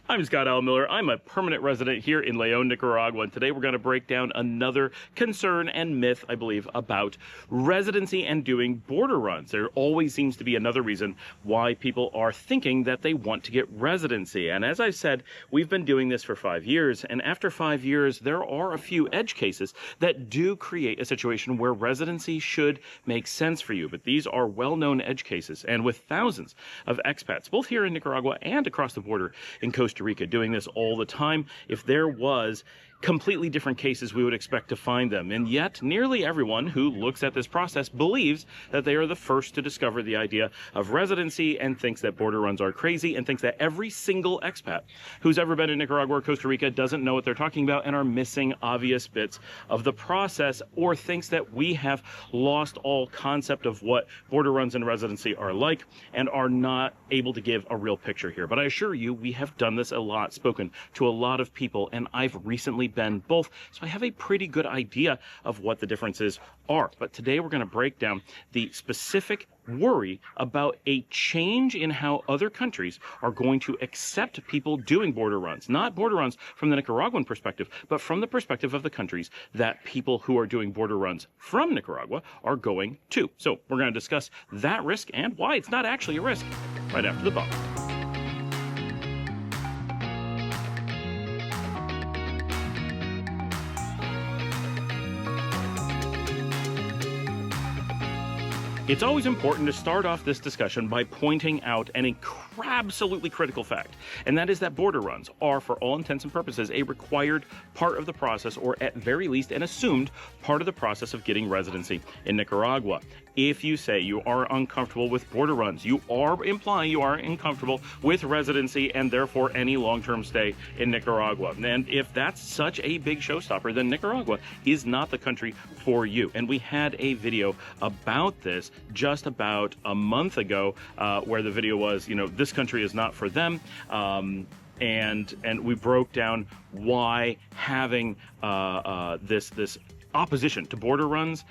I'm Scott Al Miller. I'm a permanent resident here in Leon, Nicaragua, and today we're going to break down another concern and myth, I believe, about residency and doing border runs. There always seems to be another reason why people are thinking that they want to get residency. And as I said, we've been doing this for 5 years, and after 5 years, there are a few edge cases that do create a situation where residency should make sense for you. But these are well-known edge cases, and with thousands of expats, both here in Nicaragua and across the border in Costa Rica, doing this all the time, if there was completely different cases, we would expect to find them. And yet, nearly everyone who looks at this process believes that they are the first to discover the idea of residency and thinks that border runs are crazy and thinks that every single expat who's ever been in Nicaragua or Costa Rica doesn't know what they're talking about and are missing obvious bits of the process, or thinks that we have lost all concept of what border runs and residency are like and are not able to give a real picture here. But I assure you, we have done this a lot, spoken to a lot of people, and I've recently been both, so I have a pretty good idea of what the differences are. But today we're going to break down the specific worry about a change in how other countries are going to accept people doing border runs. Not border runs from the Nicaraguan perspective, but from the perspective of the countries that people who are doing border runs from Nicaragua are going to. So we're going to discuss that risk and why it's not actually a risk right after the bump. It's always important to start off this discussion by pointing out an absolutely critical fact, and that is that border runs are, for all intents and purposes, a required part of the process, or at very least an assumed part of the process of getting residency in Nicaragua. If you say you are uncomfortable with border runs, you are implying you are uncomfortable with residency and therefore any long-term stay in Nicaragua. And if that's such a big showstopper, then Nicaragua is not the country for you. And we had a video about this just about a month ago, where the video was, this country is not for them. And we broke down why having this opposition to border runs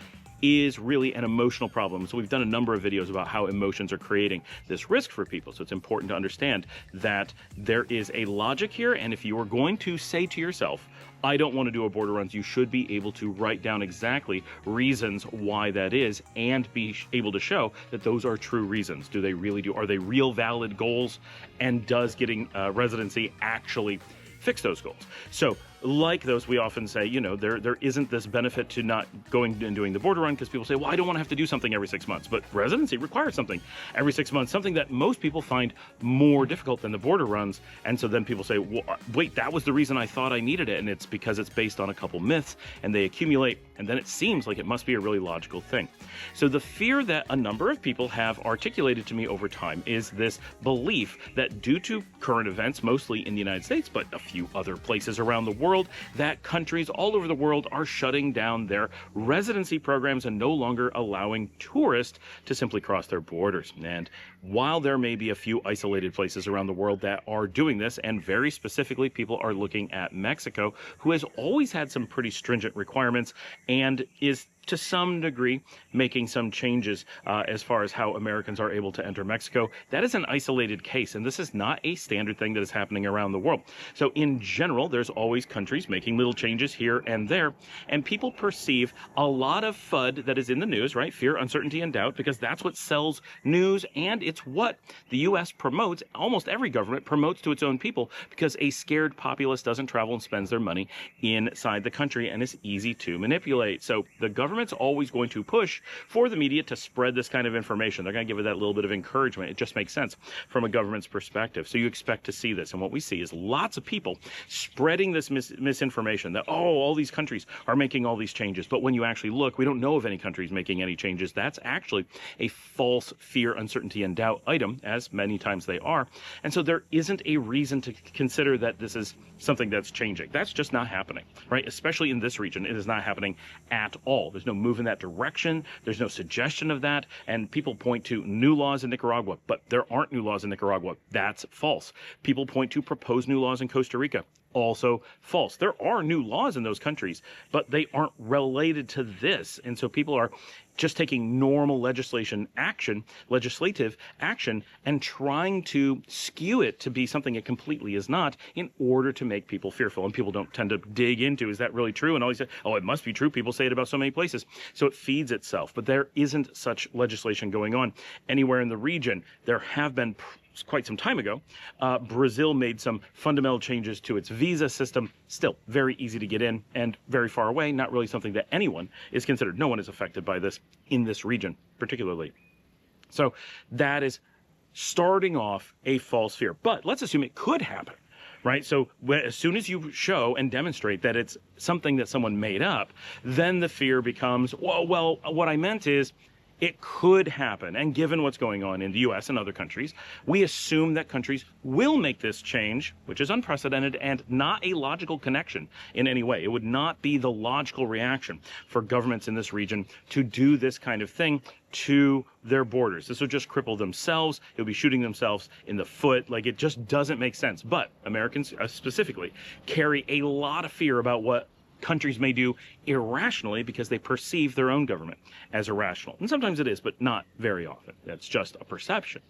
is really an emotional problem. So we've done a number of videos about how emotions are creating this risk for people. So it's important to understand that there is a logic here, and if you are going to say to yourself, I don't want to do a border runs, you should be able to write down exactly reasons why that is and be able to show that those are true reasons. Do they really do? Are they real valid goals? And does getting residency actually fix those goals? So like those, we often say, there isn't this benefit to not going and doing the border run, because people say, well, I don't want to have to do something every 6 months. But residency requires something every 6 months, something that most people find more difficult than the border runs. And so then people say, well, wait, that was the reason I thought I needed it. And it's because it's based on a couple myths and they accumulate. And then it seems like it must be a really logical thing. So the fear that a number of people have articulated to me over time is this belief that due to current events, mostly in the United States, but a few other places around the world, that countries all over the world are shutting down their residency programs and no longer allowing tourists to simply cross their borders. And while there may be a few isolated places around the world that are doing this, and very specifically people are looking at Mexico, who has always had some pretty stringent requirements and is to some degree making some changes as far as how Americans are able to enter Mexico. That is an isolated case, and this is not a standard thing that is happening around the world. So in general, there's always countries making little changes here and there, and people perceive a lot of FUD that is in the news, right? Fear, uncertainty, and doubt, because that's what sells news, and it's what the U.S. promotes. Almost every government promotes to its own people, because a scared populace doesn't travel and spends their money inside the country and is easy to manipulate. So the government's always going to push for the media to spread this kind of information. They're going to give it that little bit of encouragement. It just makes sense from a government's perspective. So you expect to see this. And what we see is lots of people spreading this misinformation that, all these countries are making all these changes. But when you actually look, we don't know of any countries making any changes. That's actually a false fear, uncertainty, and doubt item, as many times they are. And so there isn't a reason to consider that this is something that's changing. That's just not happening, right? Especially in this region, it is not happening at all. There's no move in that direction. There's no suggestion of that. And people point to new laws in Nicaragua, but there aren't new laws in Nicaragua. That's false. People point to proposed new laws in Costa Rica. Also false. There are new laws in those countries, but they aren't related to this. And so people are just taking normal legislative action and trying to skew it to be something it completely is not in order to make people fearful. And people don't tend to dig into, is that really true? And always say, oh, it must be true. People say it about so many places. So it feeds itself. But there isn't such legislation going on anywhere in the region. There have been quite some time ago. Brazil made some fundamental changes to its visa system. Still very easy to get in and very far away. Not really something that anyone is considered. No one is affected by this in this region particularly. So that is starting off a false fear. But let's assume it could happen, right? So as soon as you show and demonstrate that it's something that someone made up, then the fear becomes, well, what I meant is, it could happen. And given what's going on in the US and other countries, we assume that countries will make this change, which is unprecedented and not a logical connection in any way. It would not be the logical reaction for governments in this region to do this kind of thing to their borders. This would just cripple themselves. It would be shooting themselves in the foot. Like, it just doesn't make sense. But Americans specifically carry a lot of fear about what countries may do irrationally because they perceive their own government as irrational. And sometimes it is, but not very often. That's just a perception.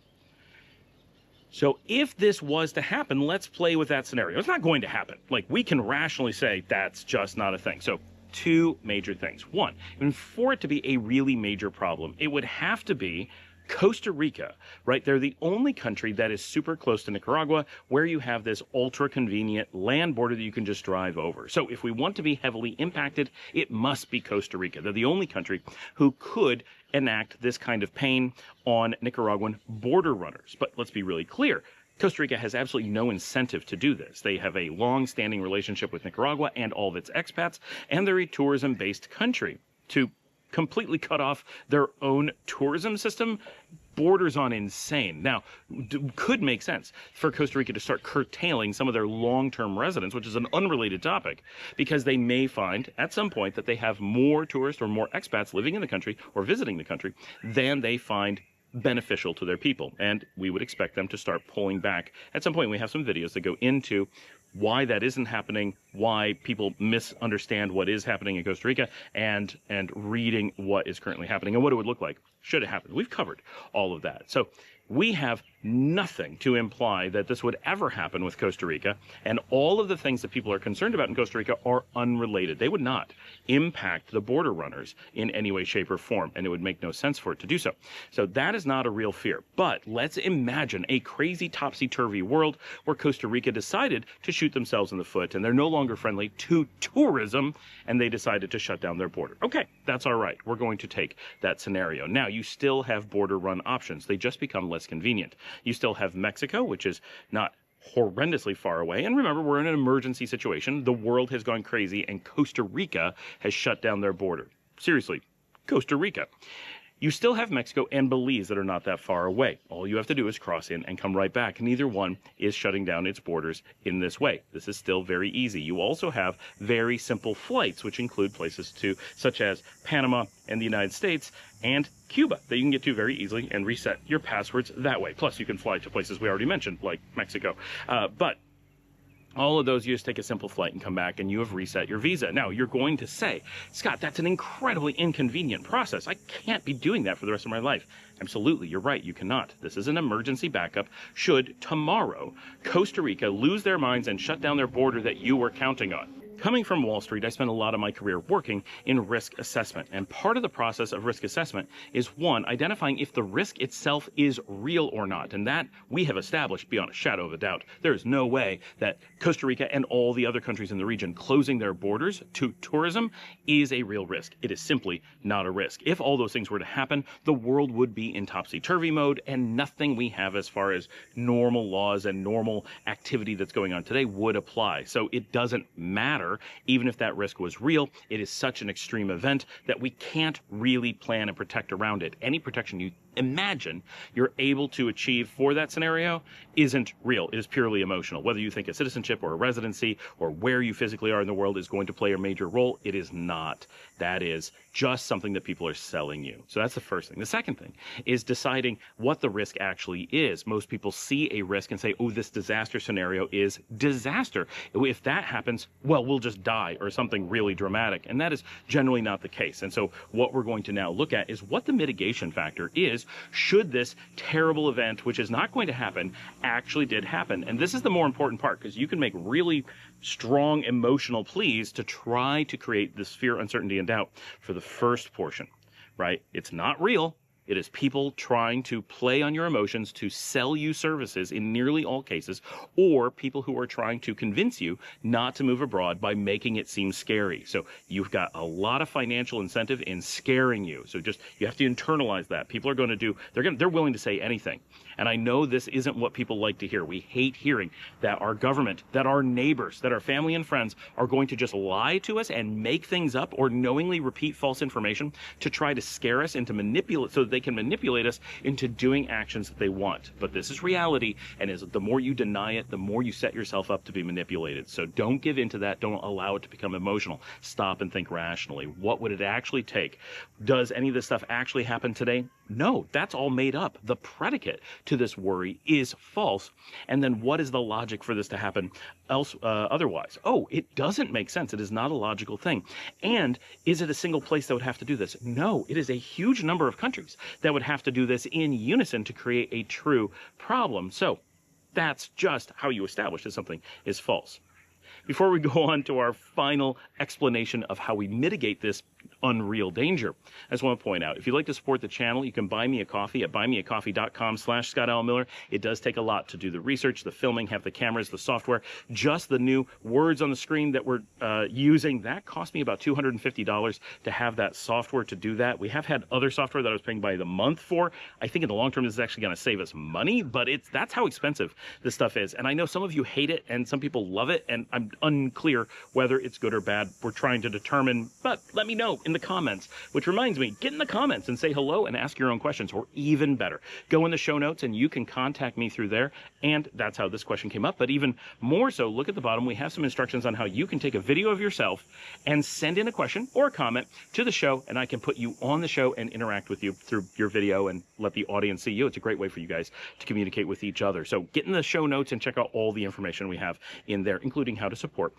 So if this was to happen, let's play with that scenario. It's not going to happen. Like, we can rationally say that's just not a thing. So two major things. One, and for it to be a really major problem, it would have to be Costa Rica, right? They're the only country that is super close to Nicaragua where you have this ultra convenient land border that you can just drive over. So if we want to be heavily impacted, it must be Costa Rica. They're the only country who could enact this kind of pain on Nicaraguan border runners. But let's be really clear. Costa Rica has absolutely no incentive to do this. They have a long-standing relationship with Nicaragua and all of its expats, and they're a tourism-based country. To completely cut off their own tourism system borders on insane. Now, could make sense for Costa Rica to start curtailing some of their long-term residents, which is an unrelated topic, because they may find at some point that they have more tourists or more expats living in the country or visiting the country than they find beneficial to their people. And we would expect them to start pulling back. At some point, we have some videos that go into why that isn't happening, why people misunderstand what is happening in Costa Rica, and reading what is currently happening and what it would look like should it happen. We've covered all of that. So we have nothing to imply that this would ever happen with Costa Rica, and all of the things that people are concerned about in Costa Rica are unrelated. They would not impact the border runners in any way, shape, or form, and it would make no sense for it to do so. So that is not a real fear. But let's imagine a crazy topsy-turvy world where Costa Rica decided to shoot themselves in the foot, and they're no longer friendly to tourism, and they decided to shut down their border. Okay, that's all right. We're going to take that scenario. Now, you still have border run options. They just become less convenient. You still have Mexico, which is not horrendously far away. And remember, we're in an emergency situation. The world has gone crazy, and Costa Rica has shut down their border. Seriously, Costa Rica. You still have Mexico and Belize that are not that far away. All you have to do is cross in and come right back. Neither one is shutting down its borders in this way. This is still very easy. You also have very simple flights, which include places such as Panama and the United States and Cuba that you can get to very easily and reset your passwords that way. Plus, you can fly to places we already mentioned, like Mexico. But all of those, you just take a simple flight and come back, and you have reset your visa. Now, you're going to say, Scott, that's an incredibly inconvenient process. I can't be doing that for the rest of my life. Absolutely, you're right, you cannot. This is an emergency backup should tomorrow Costa Rica lose their minds and shut down their border that you were counting on. Coming from Wall Street, I spent a lot of my career working in risk assessment. And part of the process of risk assessment is, one, identifying if the risk itself is real or not. And that we have established beyond a shadow of a doubt. There is no way that Costa Rica and all the other countries in the region closing their borders to tourism is a real risk. It is simply not a risk. If all those things were to happen, the world would be in topsy-turvy mode, and nothing we have as far as normal laws and normal activity that's going on today would apply. So it doesn't matter. Even if that risk was real, it is such an extreme event that we can't really plan and protect around it. Any protection you imagine you're able to achieve for that scenario isn't real. It is purely emotional. Whether you think a citizenship or a residency or where you physically are in the world is going to play a major role, it is not. That is just something that people are selling you. So that's the first thing. The second thing is deciding what the risk actually is. Most people see a risk and say, oh, this disaster scenario is disaster. If that happens, well, we'll just die or something really dramatic. And that is generally not the case. And so what we're going to now look at is what the mitigation factor is should this terrible event, which is not going to happen, actually did happen. And this is the more important part, because you can make really strong emotional pleas to try to create this fear, uncertainty, and doubt for the first portion, right? It's not real. It is people trying to play on your emotions to sell you services in nearly all cases, or people who are trying to convince you not to move abroad by making it seem scary. So you've got a lot of financial incentive in scaring you. So just, you have to internalize that. People are going to do, they're willing to say anything. And I know this isn't what people like to hear. We hate hearing that our government, that our neighbors, that our family and friends are going to just lie to us and make things up or knowingly repeat false information to try to scare us into so that they can manipulate us into doing actions that they want. But this is reality, and the more you deny it, the more you set yourself up to be manipulated. So don't give into that. Don't allow it to become emotional. Stop and think rationally. What would it actually take? Does any of this stuff actually happen today? No, that's all made up. The predicate to this worry is false. And then what is the logic for this to happen otherwise? Oh, it doesn't make sense. It is not a logical thing. And is it a single place that would have to do this? No, it is a huge number of countries that would have to do this in unison to create a true problem. So that's just how you establish that something is false. Before we go on to our final explanation of how we mitigate this unreal danger, I just want to point out, if you'd like to support the channel, you can buy me a coffee at buymeacoffee.com/Scott L. Miller. It does take a lot to do the research, the filming, have the cameras, the software. Just the new words on the screen that we're using, that cost me about $250 to have that software to do that. We have had other software that I was paying by the month for. I think in the long term, this is actually going to save us money, but that's how expensive this stuff is. And I know some of you hate it and some people love it, and I'm unclear whether it's good or bad. We're trying to determine, but let me know in the comments. Which reminds me, get in the comments and say hello and ask your own questions, or even better, go in the show notes and you can contact me through there. And that's how this question came up. But even more so, look at the bottom. We have some instructions on how you can take a video of yourself and send in a question or a comment to the show, and I can put you on the show and interact with you through your video and let the audience see you. It's a great way for you guys to communicate with each other. So get in the show notes and check out all the information we have in there, including how to support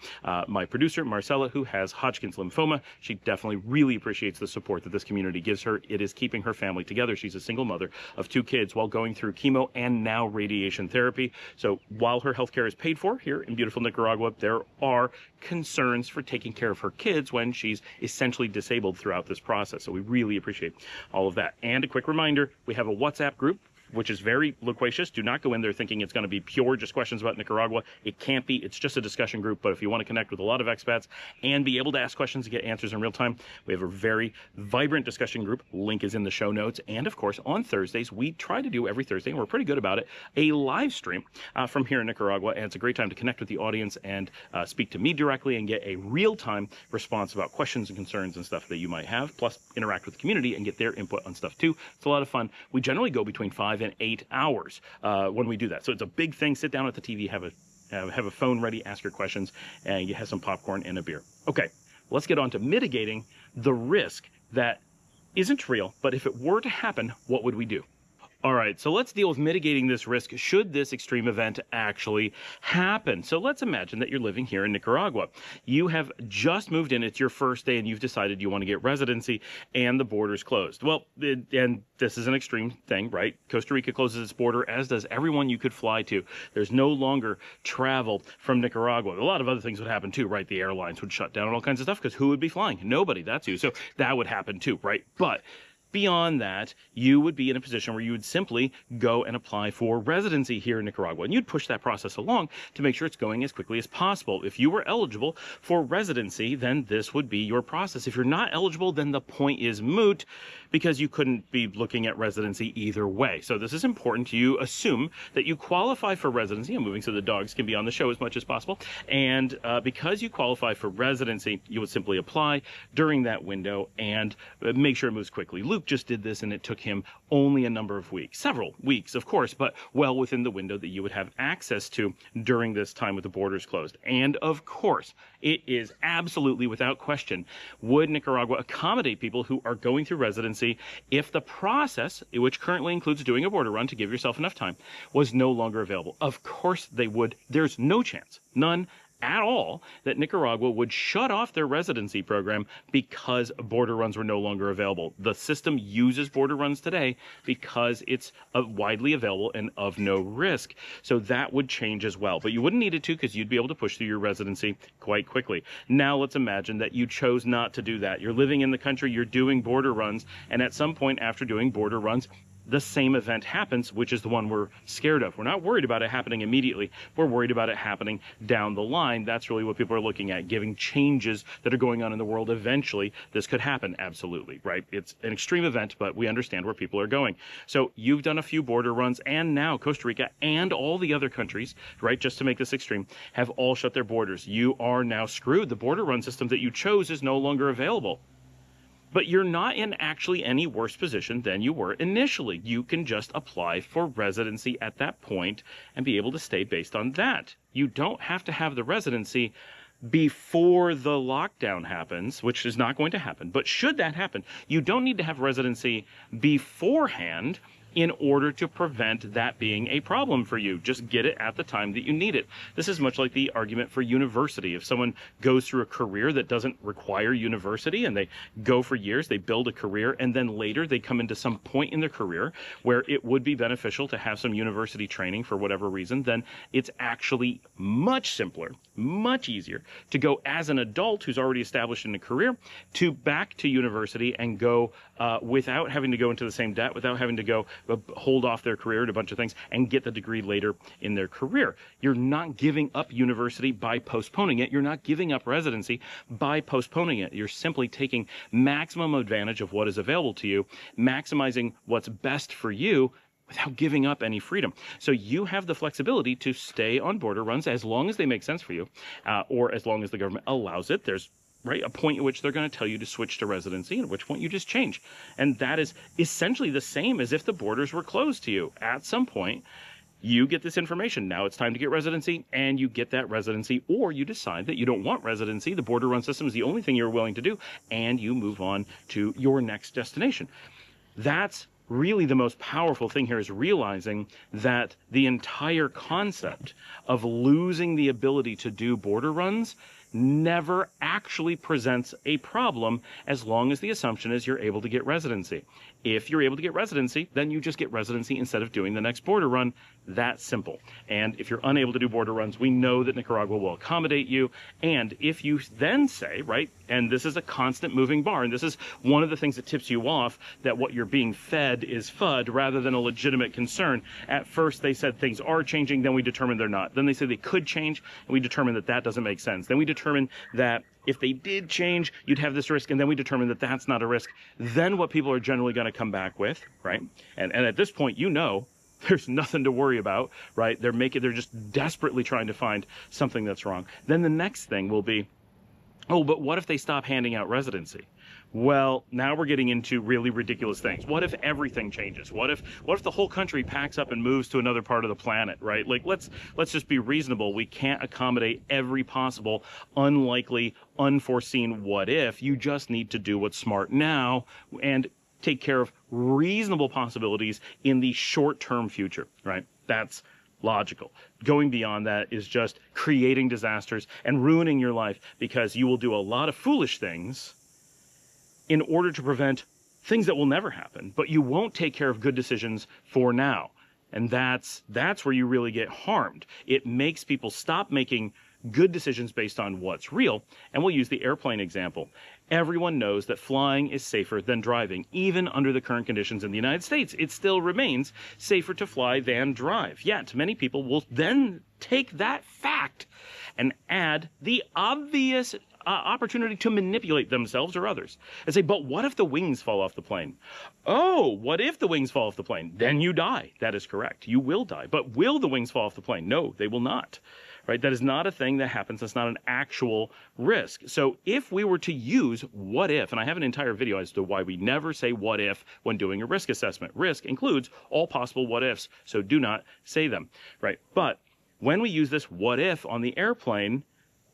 my producer, Marcella, who has Hodgkin's lymphoma. She definitely really appreciates the support that this community gives her. It is keeping her family together. She's a single mother of 2 kids while going through chemo and now radiation therapy. So while her health care is paid for here in beautiful Nicaragua, there are concerns for taking care of her kids when she's essentially disabled throughout this process. So we really appreciate all of that. And a quick reminder, we have a WhatsApp group, which is very loquacious. Do not go in there thinking it's going to be pure just questions about Nicaragua. It can't be. It's just a discussion group. But if you want to connect with a lot of expats and be able to ask questions and get answers in real time, we have a very vibrant discussion group. Link is in the show notes. And of course, on Thursdays, we try to do every Thursday, and we're pretty good about it, a live stream from here in Nicaragua. And it's a great time to connect with the audience and speak to me directly and get a real-time response about questions and concerns and stuff that you might have, plus interact with the community and get their input on stuff too. It's a lot of fun. We generally go between 5 and 8 hours when we do that. So it's a big thing. Sit down at the TV, have a phone ready, ask your questions, and you have some popcorn and a beer. Okay, let's get on to mitigating the risk that isn't real, but if it were to happen, what would we do? All right, so let's deal with mitigating this risk should this extreme event actually happen. So let's imagine that you're living here in Nicaragua. You have just moved in, it's your first day, and you've decided you want to get residency, and the border's closed. Well, and this is an extreme thing, right? Costa Rica closes its border, as does everyone you could fly to. There's no longer travel from Nicaragua. A lot of other things would happen too, right? The airlines would shut down and all kinds of stuff, because who would be flying? Nobody, that's who. So that would happen too, right? But beyond that, you would be in a position where you would simply go and apply for residency here in Nicaragua. And you'd push that process along to make sure it's going as quickly as possible. If you were eligible for residency, then this would be your process. If you're not eligible, then the point is moot, because you couldn't be looking at residency either way. So this is important. You assume that you qualify for residency. I'm moving so the dogs can be on the show as much as possible. And because you qualify for residency, you would simply apply during that window and make sure it moves quickly. Luke just did this and it took him only a number of weeks, several weeks, of course, but well within the window that you would have access to during this time with the borders closed. And of course, it is absolutely without question, would Nicaragua accommodate people who are going through residency if the process, which currently includes doing a border run to give yourself enough time, was no longer available? Of course they would. There's no chance, none at all, that Nicaragua would shut off their residency program because border runs were no longer available. The system uses border runs today because it's widely available and of no risk. So that would change as well. But you wouldn't need it to, because you'd be able to push through your residency quite quickly. Now let's imagine that you chose not to do that. You're living in the country, you're doing border runs, and at some point after doing border runs, the same event happens, which is the one we're scared of. We're not worried about it happening immediately. We're worried about it happening down the line. That's really what people are looking at, giving changes that are going on in the world. Eventually, this could happen. Absolutely, right? It's an extreme event, but we understand where people are going. So you've done a few border runs, and now Costa Rica and all the other countries, right, just to make this extreme, have all shut their borders. You are now screwed. The border run system that you chose is no longer available. But you're not in actually any worse position than you were initially. You can just apply for residency at that point and be able to stay based on that. You don't have to have the residency before the lockdown happens, which is not going to happen. But should that happen, you don't need to have residency beforehand in order to prevent that being a problem for you. Just get it at the time that you need it. This is much like the argument for university. If someone goes through a career that doesn't require university and they go for years, they build a career, and then later they come into some point in their career where it would be beneficial to have some university training for whatever reason, then it's actually much simpler, much easier to go as an adult who's already established in a career to back to university and go without having to go into the same debt, without having to go hold off their career and a bunch of things and get the degree later in their career. You're not giving up university by postponing it. You're not giving up residency by postponing it. You're simply taking maximum advantage of what is available to you, maximizing what's best for you without giving up any freedom. So you have the flexibility to stay on border runs as long as they make sense for you, or as long as the government allows it. There's a point at which they're going to tell you to switch to residency, at which point you just change. And that is essentially the same as if the borders were closed to you. At some point, you get this information. Now it's time to get residency, and you get that residency, or you decide that you don't want residency. The border run system is the only thing you're willing to do, and you move on to your next destination. That's really the most powerful thing here, is realizing that the entire concept of losing the ability to do border runs never actually presents a problem as long as the assumption is you're able to get residency. If you're able to get residency, then you just get residency instead of doing the next border run. That simple. And if you're unable to do border runs, we know that Nicaragua will accommodate you. And if you then say, right, and this is a constant moving bar, and this is one of the things that tips you off that what you're being fed is FUD rather than a legitimate concern. At first they said things are changing, then we determined they're not. Then they said they could change, and we determined that that doesn't make sense. Then we determined that if they did change, you'd have this risk, and then we determined that that's not a risk. Then what people are generally going to come back with, right? And at this point, you know, there's nothing to worry about, right? They're just desperately trying to find something that's wrong. Then the next thing will be, oh, but what if they stop handing out residency? Well, now we're getting into really ridiculous things. What if everything changes? What if the whole country packs up and moves to another part of the planet, right? Like, let's just be reasonable. We can't accommodate every possible unlikely, unforeseen what if. You just need to do what's smart now and take care of reasonable possibilities in the short-term future, right? That's logical. Going beyond that is just creating disasters and ruining your life, because you will do a lot of foolish things in order to prevent things that will never happen, but you won't take care of good decisions for now. And that's where you really get harmed. It makes people stop making good decisions based on what's real. And we'll use the airplane example. Everyone knows that flying is safer than driving. Even under the current conditions in the United States, it still remains safer to fly than drive. Yet many people will then take that fact and add the obvious opportunity to manipulate themselves or others and say, but what if the wings fall off the plane? Oh, what if the wings fall off the plane? Then you die. That is correct. You will die. But will the wings fall off the plane? No, they will not. right? That is not a thing that happens. That's not an actual risk. So if we were to use what if, and I have an entire video as to why we never say what if when doing a risk assessment. Risk includes all possible what ifs, so do not say them, right? But when we use this what if on the airplane,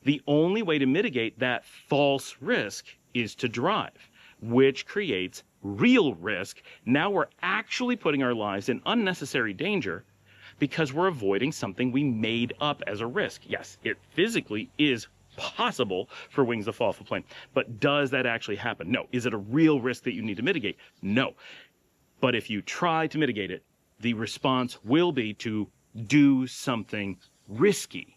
the only way to mitigate that false risk is to drive, which creates real risk. Now we're actually putting our lives in unnecessary danger because we're avoiding something we made up as a risk. Yes, it physically is possible for wings to fall off a plane, but does that actually happen? No. Is it a real risk that you need to mitigate? No. But if you try to mitigate it, the response will be to do something risky.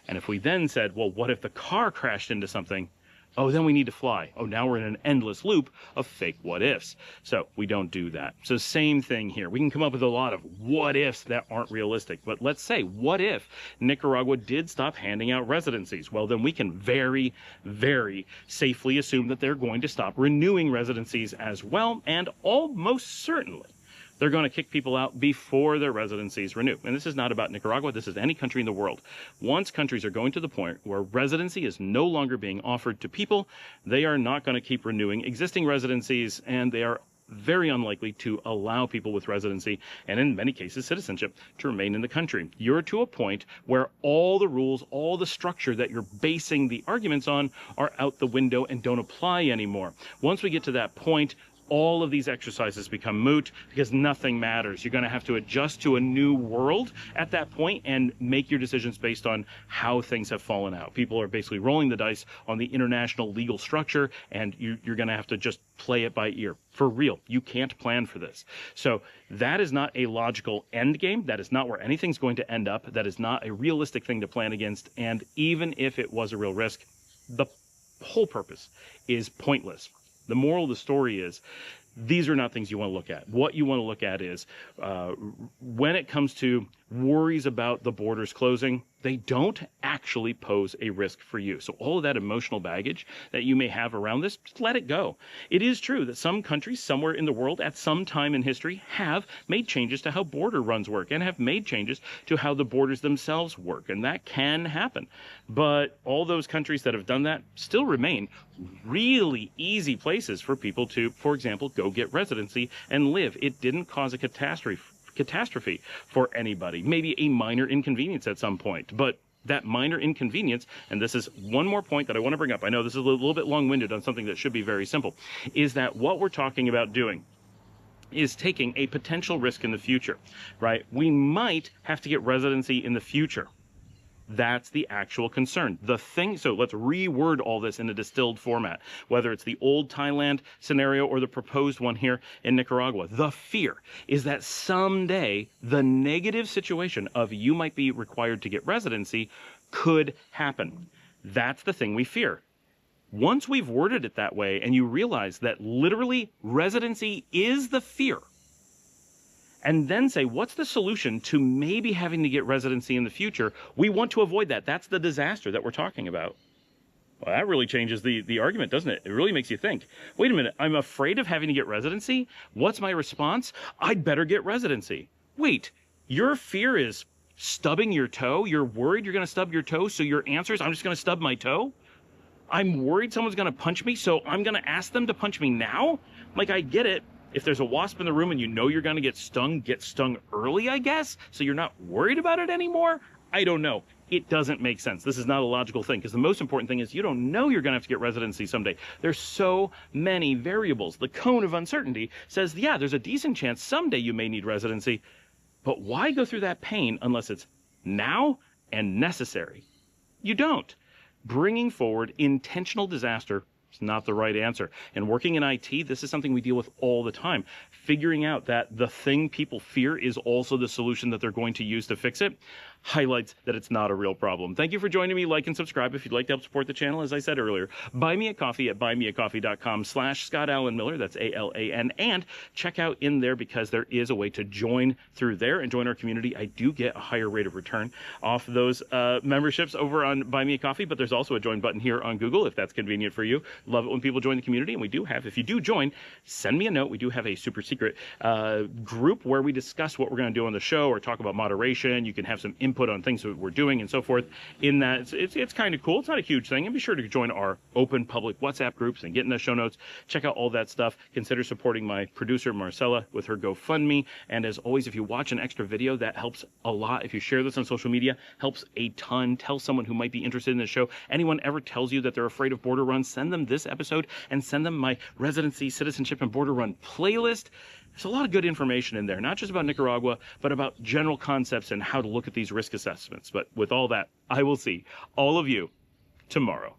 And if we then said, well, what if the car crashed into something? Oh, then we need to fly. Oh, now we're in an endless loop of fake what ifs. So we don't do that. So same thing here. We can come up with a lot of what ifs that aren't realistic. But let's say, what if Nicaragua did stop handing out residencies? Well, then we can very, very safely assume that they're going to stop renewing residencies as well. And almost certainly, they're going to kick people out before their residencies renew. And this is not about Nicaragua. This is any country in the world. Once countries are going to the point where residency is no longer being offered to people, they are not going to keep renewing existing residencies, and they are very unlikely to allow people with residency, and in many cases citizenship, to remain in the country. You're to a point where all the rules, all the structure that you're basing the arguments on are out the window and don't apply anymore. Once we get to that point, all of these exercises become moot because nothing matters. You're going to have to adjust to a new world at that point and make your decisions based on how things have fallen out. People are basically rolling the dice on the international legal structure, and you're going to have to just play it by ear. For real. You can't plan for this. So that is not a logical end game. That is not where anything's going to end up. That is not a realistic thing to plan against. And even if it was a real risk, the whole purpose is pointless. The moral of the story is these are not things you want to look at. What you want to look at is when it comes to worries about the borders closing, they don't actually pose a risk for you. So all of that emotional baggage that you may have around this, just let it go. It is true that some countries somewhere in the world at some time in history have made changes to how border runs work and have made changes to how the borders themselves work. And that can happen. But all those countries that have done that still remain really easy places for people to, for example, go get residency and live. It didn't cause a catastrophe for anybody. Maybe a minor inconvenience at some point, but that minor inconvenience, and this is one more point that I want to bring up, I know this is a little bit long-winded on something that should be very simple, is that what we're talking about doing is taking a potential risk in the future, right? We might have to get residency in the future. That's the actual concern. The thing, so let's reword all this in a distilled format, whether it's the old Thailand scenario or the proposed one here in Nicaragua. The fear is that someday the negative situation of you might be required to get residency could happen. That's the thing we fear. Once we've worded it that way and you realize that literally residency is the fear, and then say, what's the solution to maybe having to get residency in the future? We want to avoid that. That's the disaster that we're talking about. Well, that really changes the argument, doesn't it? It really makes you think, wait a minute, I'm afraid of having to get residency? What's my response? I'd better get residency. Wait, your fear is stubbing your toe? You're worried you're going to stub your toe, so your answer is, I'm just going to stub my toe? I'm worried someone's going to punch me, so I'm going to ask them to punch me now? Like, I get it. If there's a wasp in the room and you know you're going to get stung early, I guess, so you're not worried about it anymore? I don't know. It doesn't make sense. This is not a logical thing, because the most important thing is you don't know you're going to have to get residency someday. There's so many variables. The cone of uncertainty says, yeah, there's a decent chance someday you may need residency, but why go through that pain unless it's now and necessary? You don't. Bringing forward intentional disaster is not the right answer. And working in IT, this is something we deal with all the time. Figuring out that the thing people fear is also the solution that they're going to use to fix it highlights that it's not a real problem. Thank you for joining me. Like and subscribe if you'd like to help support the channel. As I said earlier, buy me a coffee at buymeacoffee.com/Scott Alan Miller. That's ALAN. And check out in there, because there is a way to join through there and join our community. I do get a higher rate of return off those memberships over on Buy Me a Coffee, but there's also a join button here on Google if that's convenient for you. Love it when people join the community, and we do have, if you do join, send me a note. We do have a super secret group where we discuss what we're going to do on the show or talk about moderation. You can have some input on things that we're doing and so forth. In that, it's kind of cool. It's not a huge thing. And be sure to join our open public WhatsApp groups and get in the show notes. Check out all that stuff. Consider supporting my producer, Marcella, with her GoFundMe. And as always, if you watch an extra video, that helps a lot. If you share this on social media, helps a ton. Tell someone who might be interested in the show. Anyone ever tells you that they're afraid of border runs, send them this episode and send them my Residency, Citizenship, and Border Run playlist. There's a lot of good information in there, not just about Nicaragua, but about general concepts and how to look at these risk assessments. But with all that, I will see all of you tomorrow.